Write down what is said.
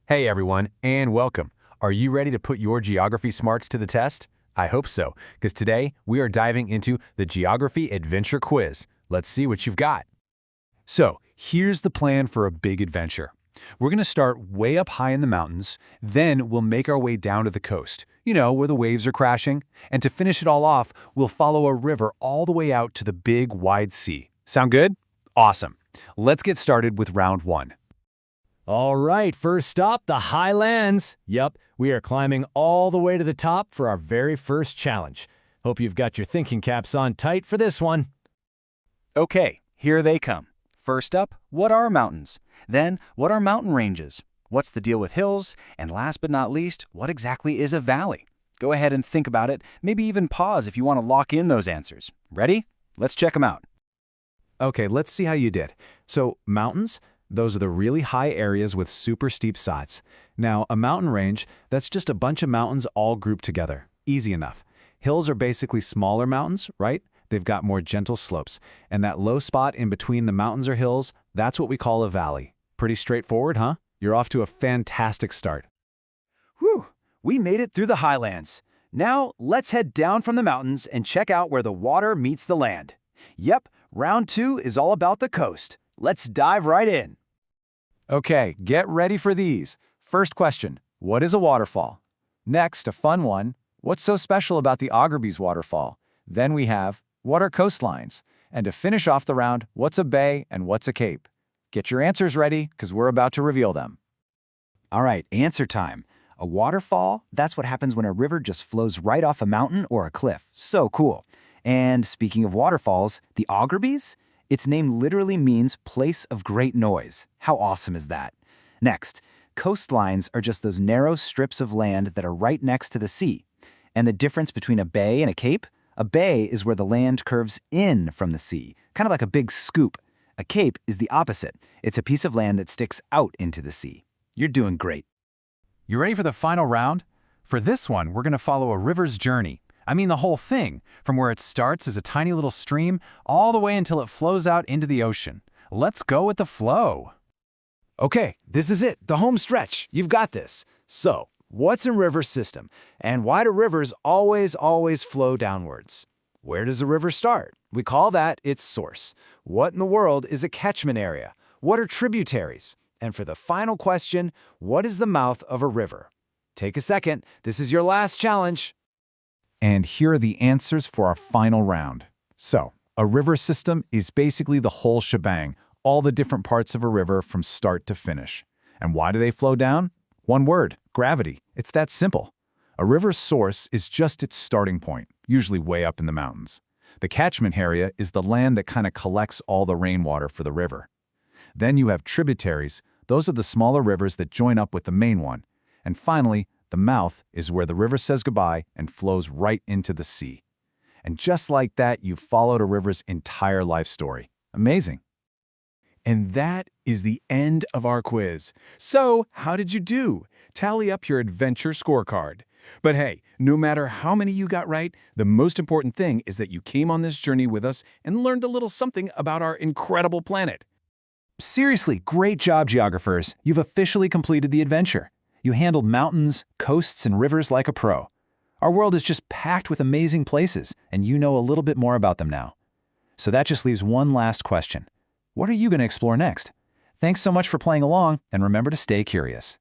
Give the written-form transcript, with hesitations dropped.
Hey everyone, and welcome. Are you ready to put your geography smarts to the test? I hope so, because today we are diving into the Geography Adventure Quiz. Let's see what you've got. So, here's the plan for a big adventure. We're going to start way up high in the mountains, then we'll make our way down to the coast, where the waves are crashing, and to finish it all off, we'll follow a river all the way out to the big, wide sea. Sound good? Awesome. Let's get started with round one. All right, first stop, the Highlands. Yep, we are climbing all the way to the top for our very first challenge. Hope you've got your thinking caps on tight for this one. Okay, here they come. First up, what are mountains? Then, what are mountain ranges? What's the deal with hills? And last but not least, what exactly is a valley? Go ahead and think about it, maybe even pause if you want to lock in those answers. Ready? Let's check them out. Okay, let's see how you did. So, mountains? Those are the really high areas with super steep sides. Now, a mountain range, that's just a bunch of mountains all grouped together. Easy enough. Hills are basically smaller mountains, right? They've got more gentle slopes. And that low spot in between the mountains or hills, that's what we call a valley. Pretty straightforward, huh? You're off to a fantastic start. Whew, we made it through the highlands. Now, let's head down from the mountains and check out where the water meets the land. Yep, round two is all about the coast. Let's dive right in. Okay, get ready for these. First question, what is a waterfall? Next, a fun one, what's so special about the Augerbies waterfall? Then we have, what are coastlines? And to finish off the round, what's a bay and what's a cape? Get your answers ready, because we're about to reveal them. All right, answer time. A waterfall, that's what happens when a river just flows right off a mountain or a cliff. So cool. And speaking of waterfalls, the Augerbies? Its name literally means place of great noise. How awesome is that? Next, coastlines are just those narrow strips of land that are right next to the sea. And the difference between a bay and a cape? A bay is where the land curves in from the sea, kind of like a big scoop. A cape is the opposite. It's a piece of land that sticks out into the sea. You're doing great. You ready for the final round? For this one, we're going to follow a river's journey. I mean the whole thing, from where it starts as a tiny little stream, all the way until it flows out into the ocean. Let's go with the flow. Okay, this is it, the home stretch. You've got this. So, what's a river system? And why do rivers always flow downwards? Where does a river start? We call that its source. What in the world is a catchment area? What are tributaries? And for the final question, what is the mouth of a river? Take a second, this is your last challenge. And here are the answers for our final round. So, a river system is basically the whole shebang, all the different parts of a river from start to finish. And why do they flow down? One word, gravity. It's that simple. A river's source is just its starting point, usually way up in the mountains. The catchment area is the land that kind of collects all the rainwater for the river. Then you have tributaries. Those are the smaller rivers that join up with the main one. And finally, the mouth is where the river says goodbye and flows right into the sea. And just like that, you've followed a river's entire life story. Amazing. And that is the end of our quiz. So, how did you do? Tally up your adventure scorecard. But hey, no matter how many you got right, the most important thing is that you came on this journey with us and learned a little something about our incredible planet. Seriously, great job, geographers. You've officially completed the adventure. You handled mountains, coasts, and rivers like a pro. Our world is just packed with amazing places, and you know a little bit more about them now. So that just leaves one last question. What are you going to explore next? Thanks so much for playing along, and remember to stay curious.